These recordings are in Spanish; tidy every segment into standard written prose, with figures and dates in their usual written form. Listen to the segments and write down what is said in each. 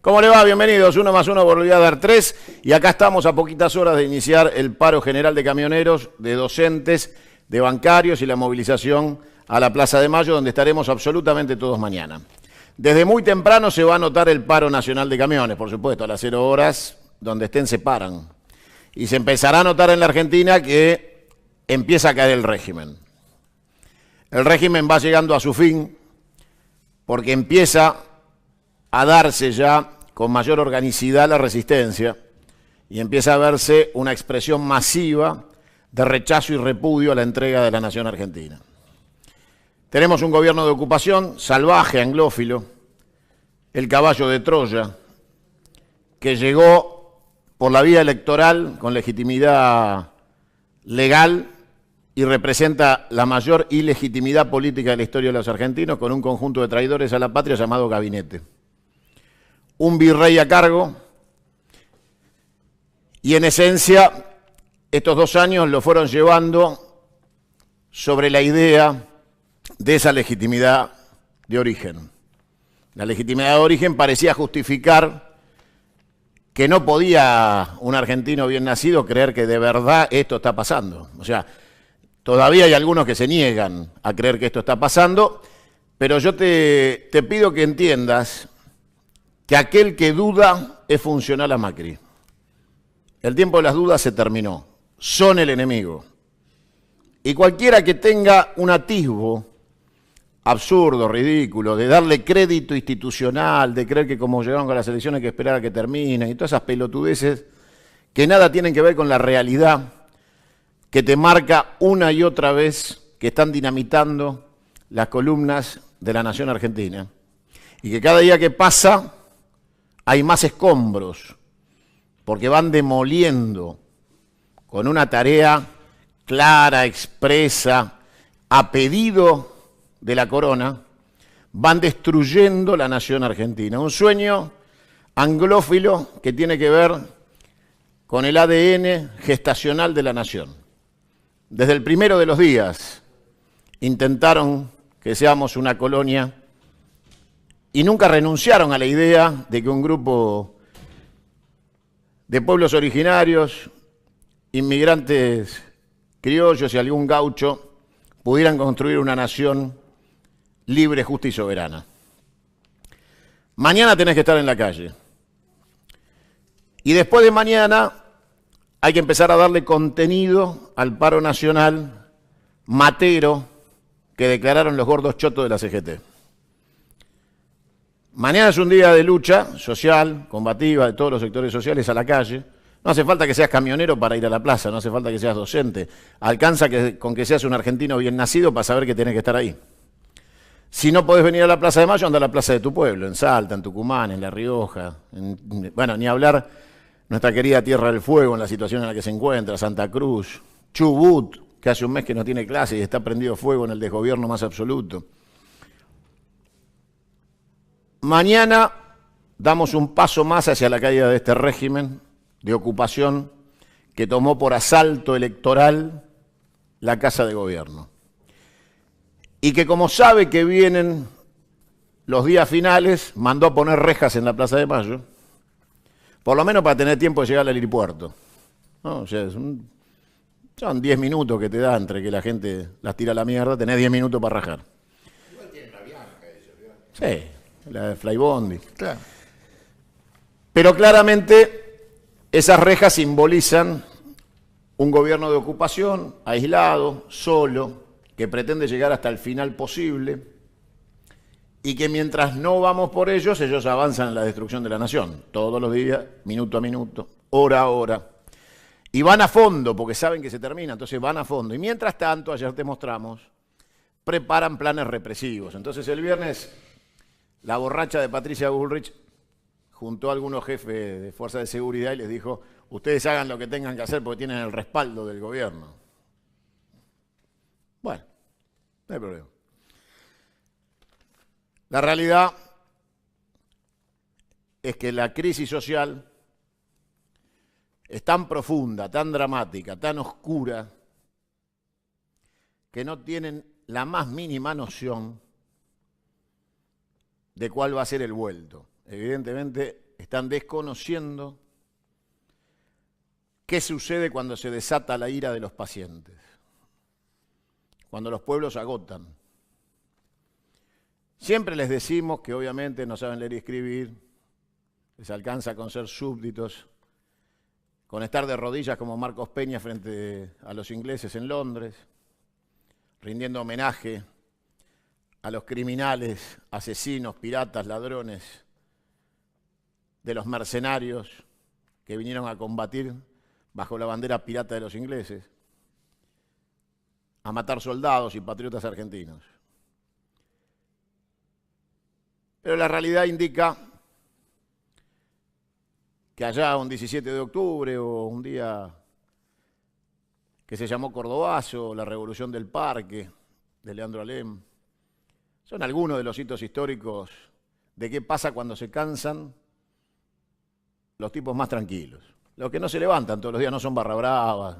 ¿Cómo le va? Bienvenidos. 1 más 1 volvió a dar 3. Y acá estamos a poquitas horas de iniciar el paro general de camioneros, de docentes, de bancarios y la movilización a la Plaza de Mayo, donde estaremos absolutamente todos mañana. Desde muy temprano se va a notar el paro nacional de camiones, por supuesto, a las 0 horas, donde estén se paran. Y se empezará a notar en la Argentina que empieza a caer el régimen. El régimen va llegando a su fin porque empieza a darse ya con mayor organicidad la resistencia y empieza a verse una expresión masiva de rechazo y repudio a la entrega de la nación argentina. Tenemos un gobierno de ocupación salvaje, anglófilo, el caballo de Troya, que llegó por la vía electoral con legitimidad legal y representa la mayor ilegitimidad política de la historia de los argentinos, con un conjunto de traidores a la patria llamado gabinete. Un virrey a cargo, y en esencia estos 2 años lo fueron llevando sobre la idea de esa legitimidad de origen. La legitimidad de origen parecía justificar que no podía un argentino bien nacido creer que de verdad esto está pasando. O sea, todavía hay algunos que se niegan a creer que esto está pasando, pero yo te pido que entiendas que aquel que duda es funcional a Macri. El tiempo de las dudas se terminó. Son el enemigo. Y cualquiera que tenga un atisbo absurdo, ridículo, de darle crédito institucional, de creer que como llegaron con las elecciones hay que esperar a que terminen, y todas esas pelotudeces que nada tienen que ver con la realidad, que te marca una y otra vez que están dinamitando las columnas de la nación argentina. Y que cada día que pasa hay más escombros, porque van demoliendo con una tarea clara, expresa, a pedido de la corona, van destruyendo la nación argentina. Un sueño anglófilo que tiene que ver con el ADN gestacional de la nación. Desde el primero de los días intentaron que seamos una colonia y nunca renunciaron a la idea de que un grupo de pueblos originarios, inmigrantes criollos y algún gaucho pudieran construir una nación libre, justa y soberana. Mañana tenés que estar en la calle. Y después de mañana hay que empezar a darle contenido al paro nacional matero que declararon los gordos chotos de la CGT. Mañana es un día de lucha social, combativa, de todos los sectores sociales a la calle. No hace falta que seas camionero para ir a la plaza, no hace falta que seas docente. Alcanza con que seas un argentino bien nacido para saber que tenés que estar ahí. Si no podés venir a la Plaza de Mayo, anda a la plaza de tu pueblo, en Salta, en Tucumán, en La Rioja, bueno, ni hablar nuestra querida Tierra del Fuego en la situación en la que se encuentra, Santa Cruz, Chubut, que hace un mes que no tiene clase y está prendido fuego en el desgobierno más absoluto. Mañana damos un paso más hacia la caída de este régimen de ocupación que tomó por asalto electoral la Casa de Gobierno. Y que como sabe que vienen los días finales, mandó a poner rejas en la Plaza de Mayo, por lo menos para tener tiempo de llegar al helipuerto. ¿No? O sea, son 10 minutos que te da entre que la gente las tira a la mierda, tenés 10 minutos para rajar. Igual tienen la Bianca ellos, ¿verdad? Sí, la de Flybondi. Claro. Pero claramente esas rejas simbolizan un gobierno de ocupación, aislado, solo, que pretende llegar hasta el final posible y que mientras no vamos por ellos avanzan en la destrucción de la nación, todos los días, minuto a minuto, hora a hora. Y van a fondo, porque saben que se termina, entonces van a fondo. Y mientras tanto, ayer te mostramos, preparan planes represivos. Entonces el viernes, la borracha de Patricia Bullrich juntó a algunos jefes de fuerza de seguridad y les dijo, ustedes hagan lo que tengan que hacer porque tienen el respaldo del gobierno. Bueno, no hay problema. La realidad es que la crisis social es tan profunda, tan dramática, tan oscura, que no tienen la más mínima noción de cuál va a ser el vuelto. Evidentemente, están desconociendo qué sucede cuando se desata la ira de los pacientes, cuando los pueblos agotan. Siempre les decimos que obviamente no saben leer y escribir, les alcanza con ser súbditos, con estar de rodillas como Marcos Peña frente a los ingleses en Londres, rindiendo homenaje a los criminales, asesinos, piratas, ladrones, de los mercenarios que vinieron a combatir bajo la bandera pirata de los ingleses, a matar soldados y patriotas argentinos. Pero la realidad indica que allá un 17 de octubre o un día que se llamó Cordobazo, la Revolución del Parque, de Leandro Alem, son algunos de los hitos históricos de qué pasa cuando se cansan los tipos más tranquilos. Los que no se levantan todos los días, no son barra bravas,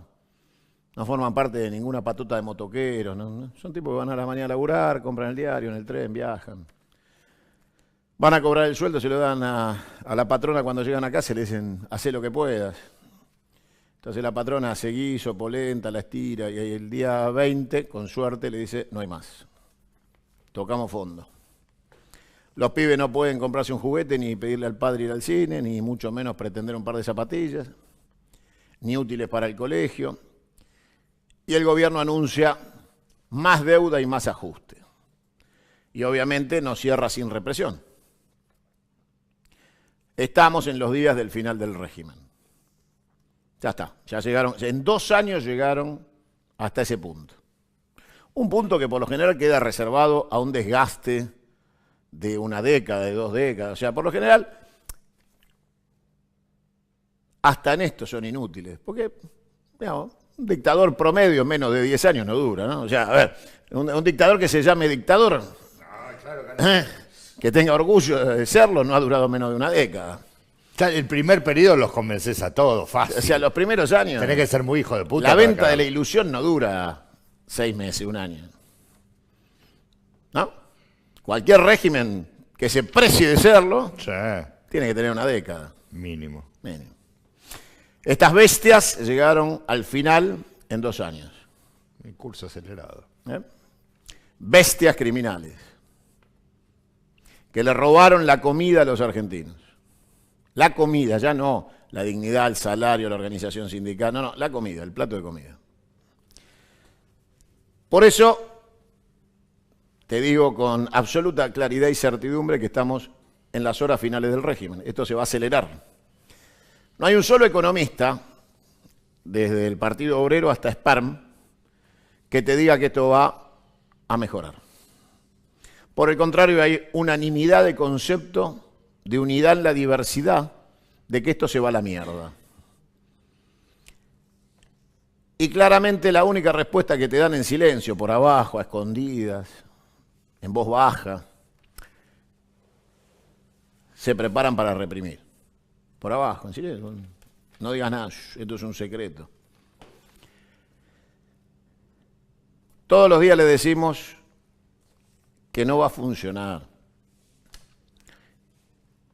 no forman parte de ninguna patota de motoqueros, ¿no? Son tipos que van a la mañana a laburar, compran el diario, en el tren, viajan. Van a cobrar el sueldo, se lo dan a la patrona cuando llegan acá, se le dicen, hacé lo que puedas. Entonces la patrona hace guiso, polenta, la estira, y el día 20, con suerte, le dice, no hay más. Tocamos fondo. Los pibes no pueden comprarse un juguete, ni pedirle al padre ir al cine, ni mucho menos pretender un par de zapatillas, ni útiles para el colegio. Y el gobierno anuncia más deuda y más ajuste. Y obviamente no cierra sin represión. Estamos en los días del final del régimen. Ya está, ya llegaron, en 2 años llegaron hasta ese punto. Un punto que por lo general queda reservado a un desgaste de una década, de 2 décadas. O sea, por lo general, hasta en esto son inútiles. Porque, digamos, un dictador promedio menos de 10 años no dura, ¿no? O sea, a ver, un dictador que se llame dictador, Claro que no. que tenga orgullo de serlo, no ha durado menos de una década. Ya el primer periodo los convences a todos, fácil. O sea, los primeros años, Tenés que ser muy hijo de puta. la para venta de cagar. la ilusión no dura 6 meses, 1 año. ¿No? Cualquier régimen que se precie de serlo, Sí, tiene que tener una década. mínimo. Mínimo. Estas bestias llegaron al final en 2 años. Mi curso acelerado. ¿Eh? Bestias criminales que le robaron la comida a los argentinos. La comida, ya no la dignidad, el salario, la organización sindical, no, la comida, el plato de comida. Por eso te digo con absoluta claridad y certidumbre que estamos en las horas finales del régimen. Esto se va a acelerar. No hay un solo economista, desde el Partido Obrero hasta SPARM, que te diga que esto va a mejorar. Por el contrario, hay unanimidad de concepto, de unidad en la diversidad, de que esto se va a la mierda. Y claramente la única respuesta que te dan en silencio, por abajo, a escondidas, en voz baja, se preparan para reprimir. Por abajo, en silencio. No digas nada, esto es un secreto. Todos los días le decimos que no va a funcionar.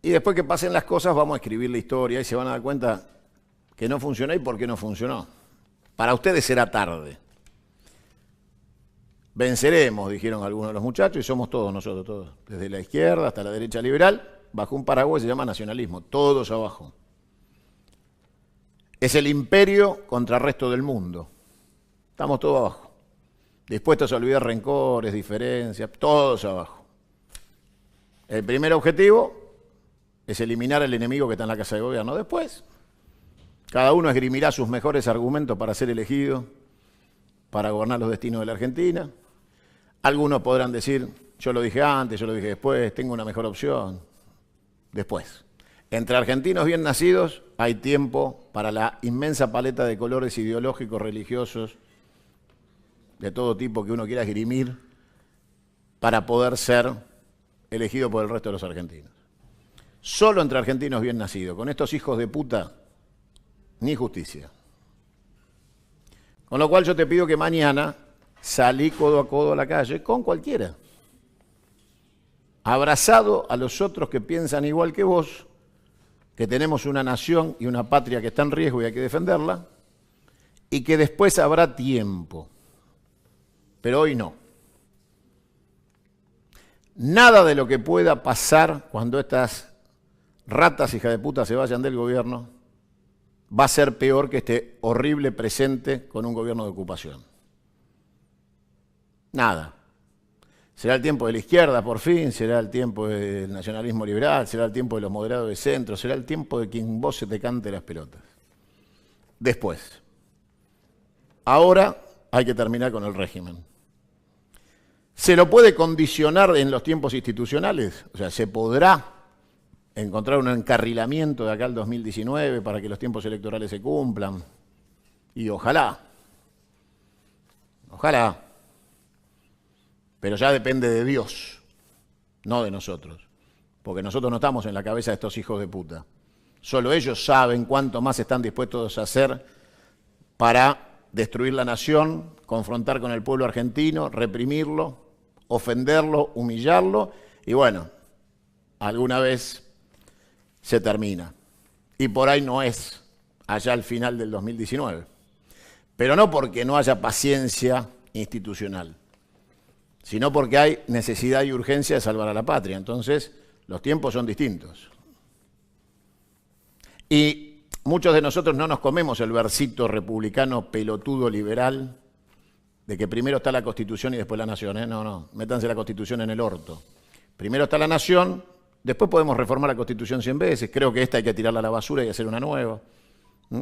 Y después que pasen las cosas vamos a escribir la historia y se van a dar cuenta que no funcionó y por qué no funcionó. Para ustedes será tarde. Venceremos, dijeron algunos de los muchachos, y somos todos nosotros, todos. Desde la izquierda hasta la derecha liberal, bajo un paraguas que se llama nacionalismo, todos abajo. Es el imperio contra el resto del mundo. Estamos todos abajo. Dispuestos a olvidar rencores, diferencias, todos abajo. El primer objetivo es eliminar al enemigo que está en la Casa de Gobierno. Después, cada uno esgrimirá sus mejores argumentos para ser elegido, para gobernar los destinos de la Argentina. Algunos podrán decir, yo lo dije antes, yo lo dije después, tengo una mejor opción. Después. Entre argentinos bien nacidos hay tiempo para la inmensa paleta de colores ideológicos, religiosos, de todo tipo que uno quiera esgrimir para poder ser elegido por el resto de los argentinos. Solo entre argentinos bien nacidos. Con estos hijos de puta, ni justicia. Con lo cual yo te pido que mañana salí codo a codo a la calle con cualquiera. Abrazado a los otros que piensan igual que vos, que tenemos una nación y una patria que está en riesgo y hay que defenderla, y que después habrá tiempo. Pero hoy no. Nada de lo que pueda pasar cuando estas ratas hijas de puta se vayan del gobierno va a ser peor que este horrible presente con un gobierno de ocupación. Nada. Será el tiempo de la izquierda, por fin, será el tiempo del nacionalismo liberal, será el tiempo de los moderados de centro, será el tiempo de quien vos se te cante las pelotas. Después. Ahora hay que terminar con el régimen. ¿Se lo puede condicionar en los tiempos institucionales? O sea, ¿se podrá encontrar un encarrilamiento de acá al 2019 para que los tiempos electorales se cumplan? Y ojalá. Ojalá. Pero ya depende de Dios, no de nosotros. Porque nosotros no estamos en la cabeza de estos hijos de puta. Solo ellos saben cuánto más están dispuestos a hacer para destruir la nación, confrontar con el pueblo argentino, reprimirlo, ofenderlo, humillarlo, y bueno, alguna vez se termina. Y por ahí no es allá al final del 2019. Pero no porque no haya paciencia institucional, sino porque hay necesidad y urgencia de salvar a la patria. Entonces, los tiempos son distintos. Y muchos de nosotros no nos comemos el versito republicano pelotudo liberal de que primero está la Constitución y después la Nación. No, métanse la Constitución en el orto. Primero está la Nación, después podemos reformar la Constitución 100 veces. Creo que esta hay que tirarla a la basura y hacer una nueva.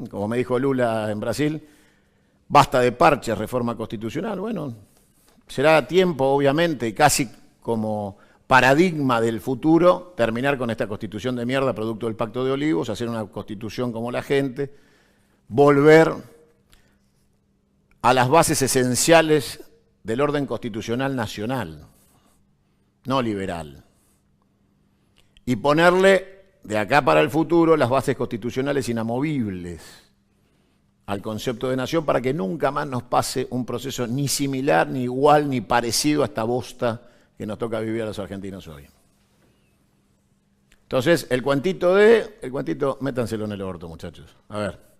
Como me dijo Lula en Brasil, basta de parches, reforma constitucional. Bueno, será tiempo, obviamente, y casi como paradigma del futuro, terminar con esta Constitución de mierda, producto del Pacto de Olivos, hacer una Constitución como la gente, volver a las bases esenciales del orden constitucional nacional, no liberal, y ponerle de acá para el futuro las bases constitucionales inamovibles al concepto de nación para que nunca más nos pase un proceso ni similar, ni igual, ni parecido a esta bosta que nos toca vivir a los argentinos hoy. Entonces, el cuentito, métanselo en el orto, muchachos. A ver.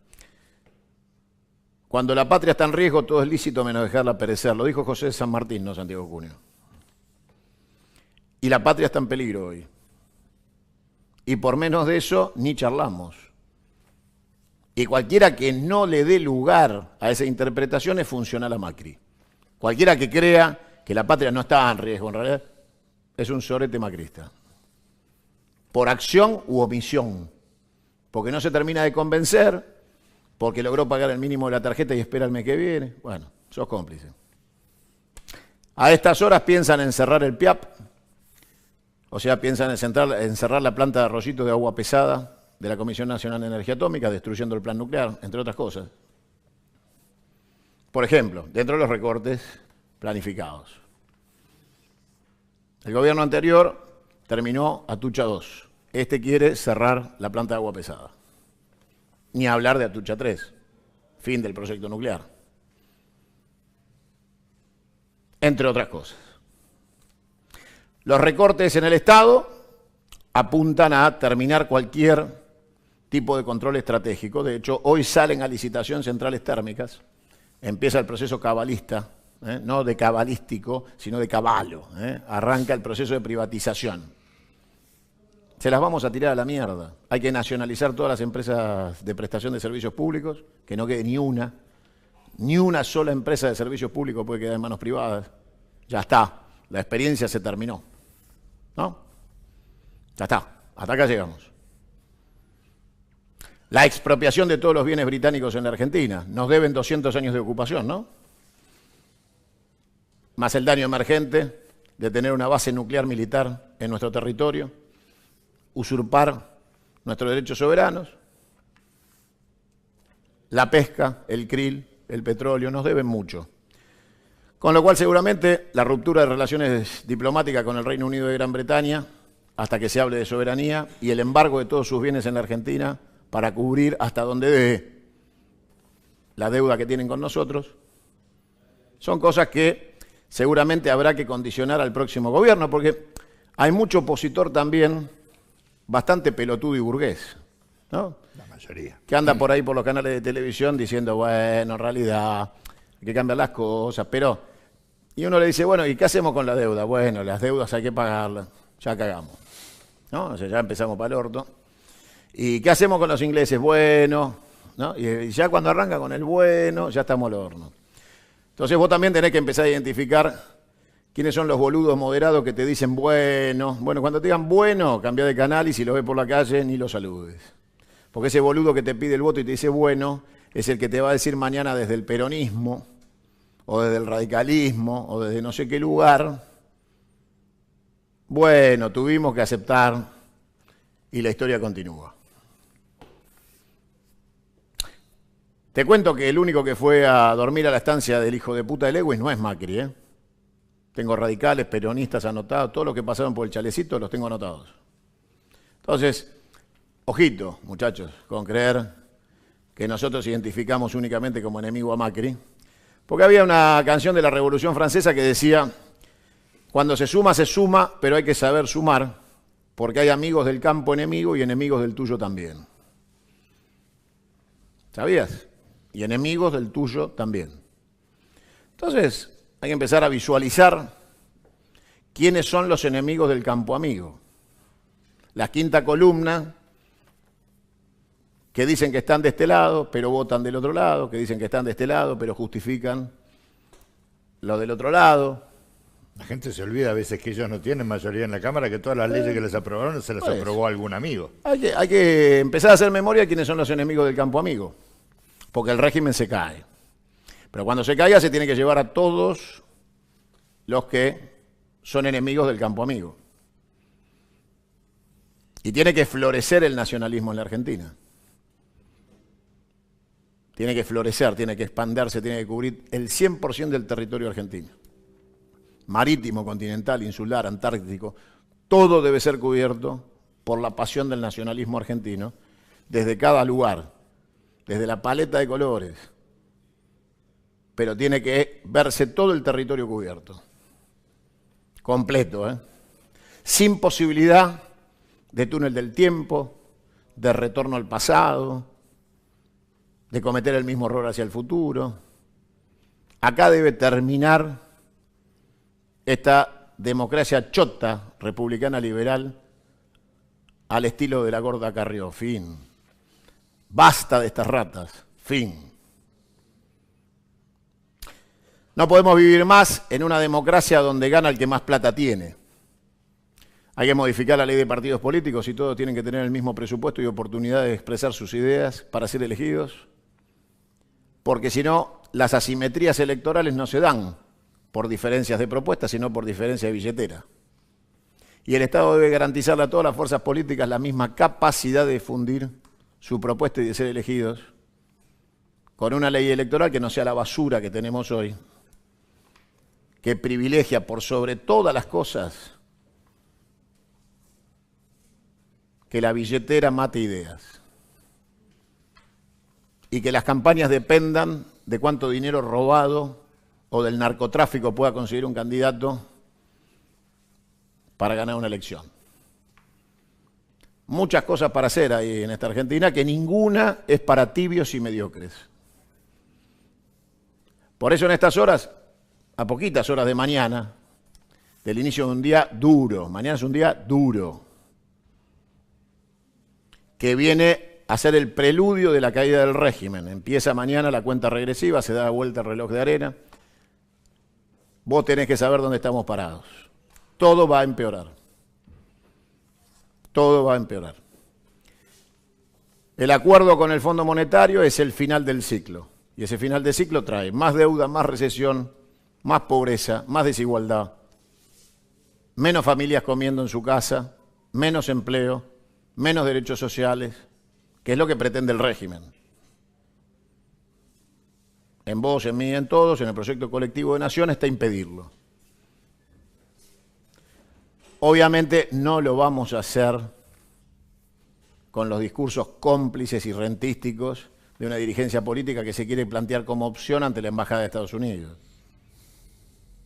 Cuando la patria está en riesgo, todo es lícito menos dejarla perecer. Lo dijo José de San Martín, no Santiago Cunio. Y la patria está en peligro hoy. Y por menos de eso, ni charlamos. Y cualquiera que no le dé lugar a esa interpretación es funcional a Macri. Cualquiera que crea que la patria no está en riesgo, en realidad, es un sorete macrista. Por acción u omisión. Porque no se termina de convencer, porque logró pagar el mínimo de la tarjeta y espera el mes que viene. Bueno, sos cómplice. A estas horas piensan en cerrar el PIAP, o sea, piensan en cerrar la planta de arroyitos de agua pesada de la Comisión Nacional de Energía Atómica, destruyendo el plan nuclear, entre otras cosas. Por ejemplo, dentro de los recortes planificados. El gobierno anterior terminó Atucha 2. Este quiere cerrar la planta de agua pesada. Ni hablar de Atucha 3, fin del proyecto nuclear. Entre otras cosas. Los recortes en el Estado apuntan a terminar cualquier tipo de control estratégico. De hecho, hoy salen a licitación centrales térmicas. Empieza el proceso cabalista, no de cabalístico, sino de cabalo. Arranca el proceso de privatización. Se las vamos a tirar a la mierda. Hay que nacionalizar todas las empresas de prestación de servicios públicos, que no quede ni una sola empresa de servicios públicos puede quedar en manos privadas. Ya está, la experiencia se terminó. ¿No? Ya está, hasta acá llegamos. La expropiación de todos los bienes británicos en la Argentina. Nos deben 200 años de ocupación, ¿no? Más el daño emergente de tener una base nuclear militar en nuestro territorio, usurpar nuestros derechos soberanos, la pesca, el krill, el petróleo, nos deben mucho. Con lo cual seguramente la ruptura de relaciones diplomáticas con el Reino Unido de Gran Bretaña, hasta que se hable de soberanía, y el embargo de todos sus bienes en la Argentina para cubrir hasta donde dé la deuda que tienen con nosotros, son cosas que seguramente habrá que condicionar al próximo gobierno, porque hay mucho opositor también bastante pelotudo y burgués. ¿no? La mayoría. Que anda por ahí por los canales de televisión diciendo, bueno, en realidad hay que cambiar las cosas, pero... Y uno le dice, bueno, ¿y qué hacemos con la deuda? Bueno, las deudas hay que pagarlas, ya cagamos, ¿no? O sea, ya empezamos para el orto. ¿Y qué hacemos con los ingleses? Bueno, ¿no? Y ya cuando arranca con el bueno, ya estamos al horno. Entonces vos también tenés que empezar a identificar quiénes son los boludos moderados que te dicen bueno. Bueno, cuando te digan bueno, cambia de canal y si lo ves por la calle, ni lo saludes. Porque ese boludo que te pide el voto y te dice bueno, es el que te va a decir mañana desde el peronismo, o desde el radicalismo, o desde no sé qué lugar, bueno, tuvimos que aceptar y la historia continúa. Te cuento que el único que fue a dormir a la estancia del hijo de puta de Lewis no es Macri, ¿eh? Tengo radicales, peronistas anotados, todos los que pasaron por el chalecito los tengo anotados. Entonces, ojito, muchachos, con creer que nosotros identificamos únicamente como enemigo a Macri, porque había una canción de la Revolución Francesa que decía, cuando se suma, pero hay que saber sumar, porque hay amigos del campo enemigo y enemigos del tuyo también. ¿Sabías? Y enemigos del tuyo también. Entonces, hay que empezar a visualizar quiénes son los enemigos del campo amigo. La quinta columna, que dicen que están de este lado, pero votan del otro lado, que dicen que están de este lado, pero justifican lo del otro lado. La gente se olvida a veces que ellos no tienen mayoría en la Cámara, que todas las leyes que les aprobaron se las Pues, aprobó algún amigo. Hay que empezar a hacer memoria de quiénes son los enemigos del campo amigo, porque el régimen se cae. Pero cuando se caiga se tiene que llevar a todos los que son enemigos del campo amigo. Y tiene que florecer el nacionalismo en la Argentina. Tiene que florecer, tiene que expandirse, tiene que cubrir el 100% del territorio argentino. Marítimo, continental, insular, antártico, todo debe ser cubierto por la pasión del nacionalismo argentino, desde cada lugar, desde la paleta de colores. Pero tiene que verse todo el territorio cubierto, completo, sin posibilidad de túnel del tiempo, de retorno al pasado, de cometer el mismo error hacia el futuro. Acá debe terminar esta democracia chota, republicana liberal, al estilo de la gorda Carrió. Fin. Basta de estas ratas. Fin. No podemos vivir más en una democracia donde gana el que más plata tiene. Hay que modificar la ley de partidos políticos y todos tienen que tener el mismo presupuesto y oportunidad de expresar sus ideas para ser elegidos. Porque si no, las asimetrías electorales no se dan por diferencias de propuestas, sino por diferencia de billetera. Y el Estado debe garantizarle a todas las fuerzas políticas la misma capacidad de difundir su propuesta y de ser elegidos, con una ley electoral que no sea la basura que tenemos hoy, que privilegia por sobre todas las cosas que la billetera mate ideas. Y que las campañas dependan de cuánto dinero robado o del narcotráfico pueda conseguir un candidato para ganar una elección. Muchas cosas para hacer ahí en esta Argentina, que ninguna es para tibios y mediocres. Por eso en estas horas, a poquitas horas de mañana, del inicio de un día duro, mañana es un día duro, que viene a ser el preludio de la caída del régimen. Empieza mañana la cuenta regresiva, se da vuelta el reloj de arena. Vos tenés que saber dónde estamos parados. Todo va a empeorar. Todo va a empeorar. El acuerdo con el Fondo Monetario es el final del ciclo. Y ese final de ciclo trae más deuda, más recesión, más pobreza, más desigualdad, menos familias comiendo en su casa, menos empleo, menos derechos sociales, que es lo que pretende el régimen. En vos, en mí, en todos, en el proyecto colectivo de nación está impedirlo. Obviamente no lo vamos a hacer con los discursos cómplices y rentísticos de una dirigencia política que se quiere plantear como opción ante la Embajada de Estados Unidos.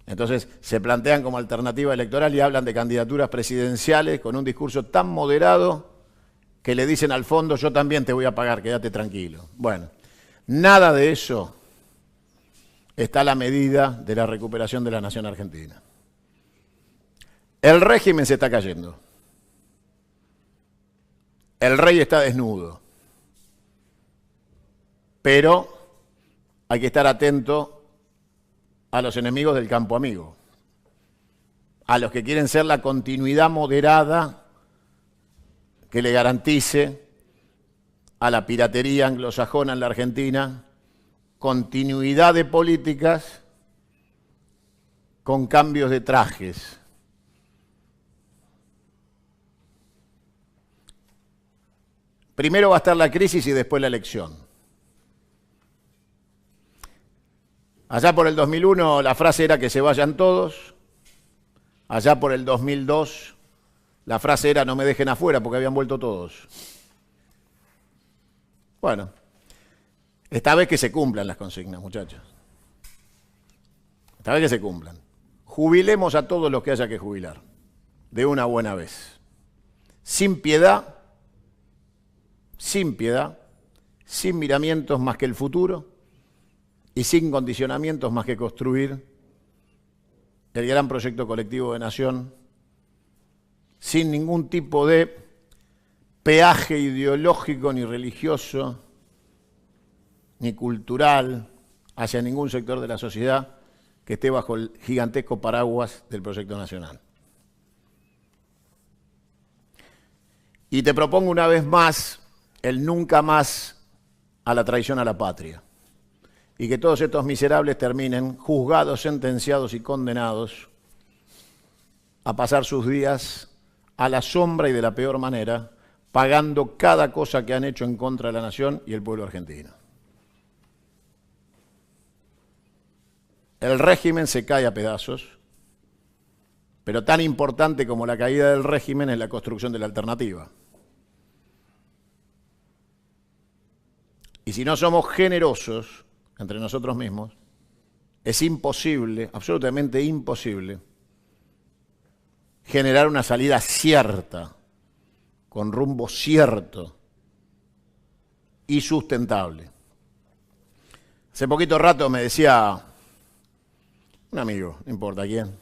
Entonces se plantean como alternativa electoral y hablan de candidaturas presidenciales con un discurso tan moderado que le dicen al fondo, yo también te voy a pagar, quédate tranquilo. Bueno, nada de eso está a la medida de la recuperación de la nación argentina. El régimen se está cayendo. El rey está desnudo. Pero hay que estar atento a los enemigos del campo amigo, a los que quieren ser la continuidad moderada que le garantice a la piratería anglosajona en la Argentina continuidad de políticas con cambios de trajes. Primero va a estar la crisis y después la elección. Allá por el 2001 la frase era que se vayan todos. Allá por el 2002 la frase era no me dejen afuera porque habían vuelto todos. Bueno, esta vez que se cumplan las consignas, muchachos. Esta vez que se cumplan. Jubilemos a todos los que haya que jubilar, de una buena vez. Sin piedad, sin miramientos más que el futuro y sin condicionamientos más que construir el gran proyecto colectivo de nación, sin ningún tipo de peaje ideológico ni religioso ni cultural hacia ningún sector de la sociedad que esté bajo el gigantesco paraguas del proyecto nacional. Y te propongo una vez más el nunca más a la traición a la patria. Y que todos estos miserables terminen juzgados, sentenciados y condenados a pasar sus días a la sombra y de la peor manera, pagando cada cosa que han hecho en contra de la nación y el pueblo argentino. El régimen se cae a pedazos, pero tan importante como la caída del régimen es la construcción de la alternativa. Y si no somos generosos entre nosotros mismos, es imposible, absolutamente imposible, generar una salida cierta, con rumbo cierto y sustentable. Hace poquito rato me decía un amigo, no importa quién,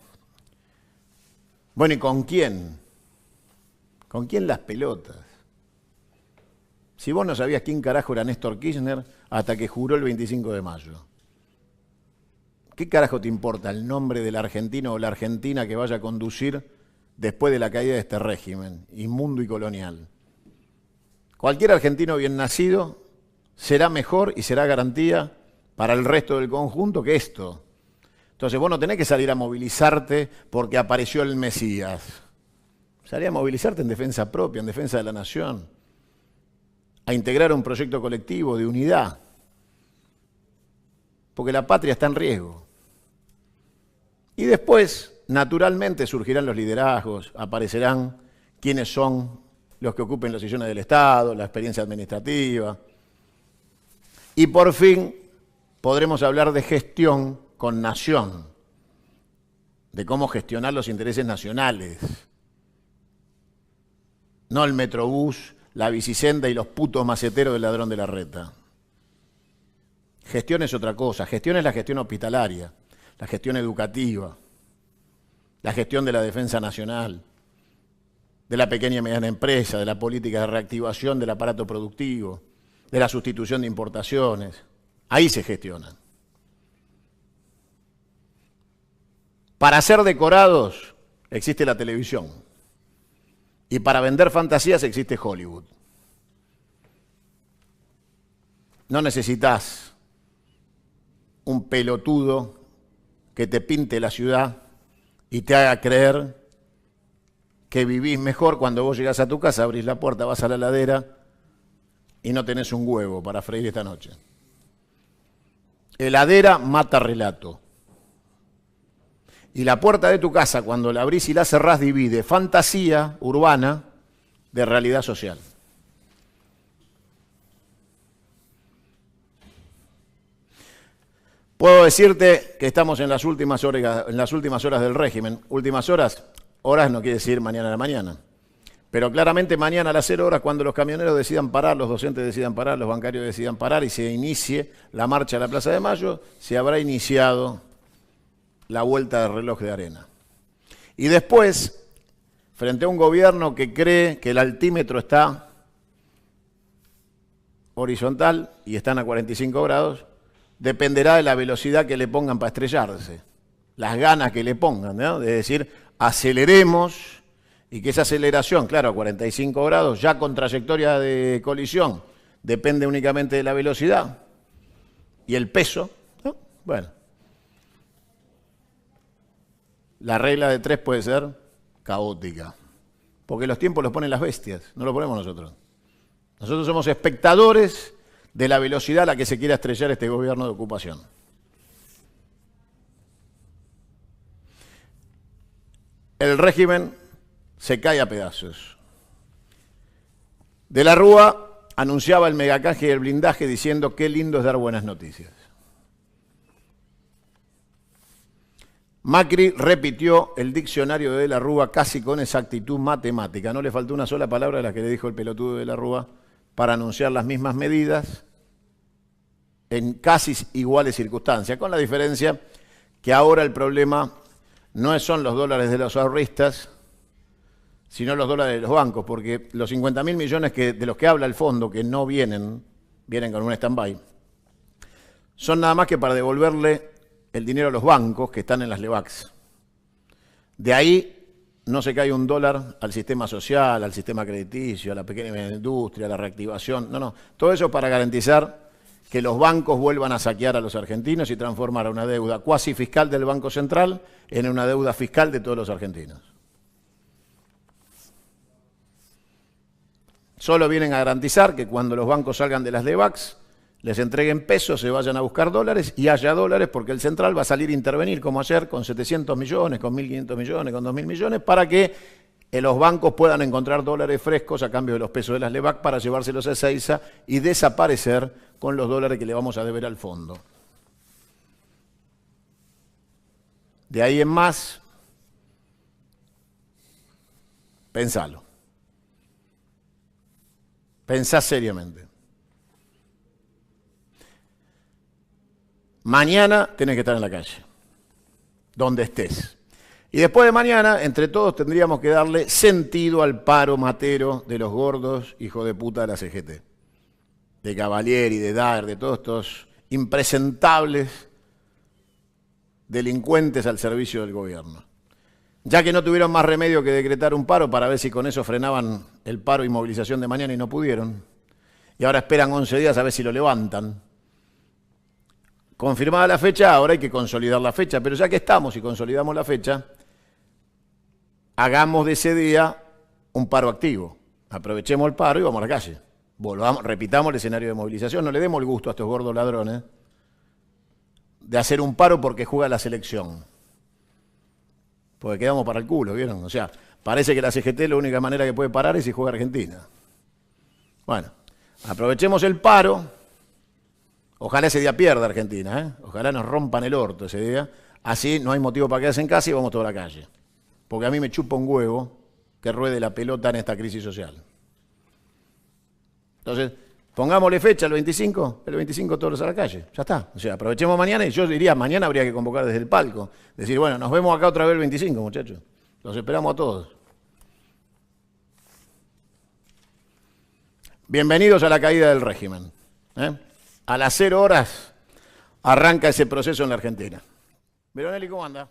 bueno, ¿y con quién? ¿Con quién las pelotas? Si vos no sabías quién carajo era Néstor Kirchner hasta que juró el 25 de mayo. ¿Qué carajo te importa el nombre del argentino o la argentina que vaya a conducir después de la caída de este régimen inmundo y colonial? Cualquier argentino bien nacido será mejor y será garantía para el resto del conjunto que esto. Entonces vos no tenés que salir a movilizarte porque apareció el Mesías. Salí a movilizarte en defensa propia, en defensa de la nación, a integrar un proyecto colectivo de unidad, porque la patria está en riesgo. Y después, naturalmente, surgirán los liderazgos, aparecerán quiénes son los que ocupen los sillones del Estado, la experiencia administrativa, y por fin podremos hablar de gestión con nación, de cómo gestionar los intereses nacionales, no el metrobús, la bicisenda y los putos maceteros del ladrón de la reta. Gestión es otra cosa. Gestión es la gestión hospitalaria, la gestión educativa, la gestión de la defensa nacional, de la pequeña y mediana empresa, de la política de reactivación del aparato productivo, de la sustitución de importaciones. Ahí se gestionan. Para ser decorados existe la televisión. Y para vender fantasías existe Hollywood. No necesitas un pelotudo que te pinte la ciudad y te haga creer que vivís mejor cuando vos llegás a tu casa, abrís la puerta, vas a la heladera y no tenés un huevo para freír esta noche. Heladera mata relato. Y la puerta de tu casa, cuando la abrís y la cerrás, divide fantasía urbana de realidad social. Puedo decirte que estamos en las últimas horas del régimen. Últimas horas, horas no quiere decir mañana a la mañana. Pero claramente mañana a las 0 horas, cuando los camioneros decidan parar, los docentes decidan parar, los bancarios decidan parar y se inicie la marcha a la Plaza de Mayo, se habrá iniciado la vuelta del reloj de arena. Y después, frente a un gobierno que cree que el altímetro está horizontal y están a 45 grados, dependerá de la velocidad que le pongan para estrellarse, las ganas que le pongan, ¿no? De decir, aceleremos, y que esa aceleración, claro, a 45 grados, ya con trayectoria de colisión, depende únicamente de la velocidad y el peso, ¿no? Bueno, la regla de 3 puede ser caótica, porque los tiempos los ponen las bestias, no los ponemos nosotros. Nosotros somos espectadores de la velocidad a la que se quiera estrellar este gobierno de ocupación. El régimen se cae a pedazos. De la Rúa anunciaba el megacanje y el blindaje diciendo qué lindo es dar buenas noticias. Macri repitió el diccionario de la Rúa casi con exactitud matemática. No le faltó una sola palabra de la que le dijo el pelotudo de la Rúa para anunciar las mismas medidas en casi iguales circunstancias, con la diferencia que ahora el problema no son los dólares de los ahorristas, sino los dólares de los bancos, porque los 50.000 millones de los que habla el fondo, que no vienen con un stand-by, son nada más que para devolverle el dinero a los bancos que están en las LEVACs. De ahí no se cae un dólar al sistema social, al sistema crediticio, a la pequeña industria, a la reactivación. No. Todo eso para garantizar que los bancos vuelvan a saquear a los argentinos y transformar a una deuda cuasi fiscal del Banco Central en una deuda fiscal de todos los argentinos. Solo vienen a garantizar que cuando los bancos salgan de las LEVACs, les entreguen pesos, se vayan a buscar dólares y haya dólares porque el central va a salir a intervenir como ayer con 700 millones, con 1.500 millones, con 2.000 millones para que los bancos puedan encontrar dólares frescos a cambio de los pesos de las LEVAC para llevárselos a Ezeiza y desaparecer con los dólares que le vamos a deber al fondo. De ahí en más, pensalo. Pensá seriamente. Mañana tenés que estar en la calle, donde estés. Y después de mañana, entre todos, tendríamos que darle sentido al paro matero de los gordos, hijo de puta de la CGT. De Cavalieri, de Daer, de todos estos impresentables delincuentes al servicio del gobierno. Ya que no tuvieron más remedio que decretar un paro para ver si con eso frenaban el paro y movilización de mañana y no pudieron. Y ahora esperan 11 días a ver si lo levantan. Confirmada la fecha, ahora hay que consolidar la fecha, pero ya que estamos y consolidamos la fecha, hagamos de ese día un paro activo. Aprovechemos el paro y vamos a la calle. Repitamos el escenario de movilización, no le demos el gusto a estos gordos ladrones de hacer un paro porque juega la selección. Porque quedamos para el culo, ¿vieron? O sea, parece que la CGT la única manera que puede parar es si juega Argentina. Bueno, aprovechemos el paro. Ojalá ese día pierda Argentina, ¿eh? Ojalá nos rompan el orto ese día. Así no hay motivo para quedarse en casa y vamos toda la calle. Porque a mí me chupa un huevo que ruede la pelota en esta crisis social. Entonces, pongámosle fecha el 25 todos a la calle, ya está. O sea, aprovechemos mañana y yo diría, mañana habría que convocar desde el palco. Decir, bueno, nos vemos acá otra vez el 25, muchachos. Los esperamos a todos. Bienvenidos a la caída del régimen. A las 0 horas arranca ese proceso en la Argentina. Veronelli, ¿cómo anda?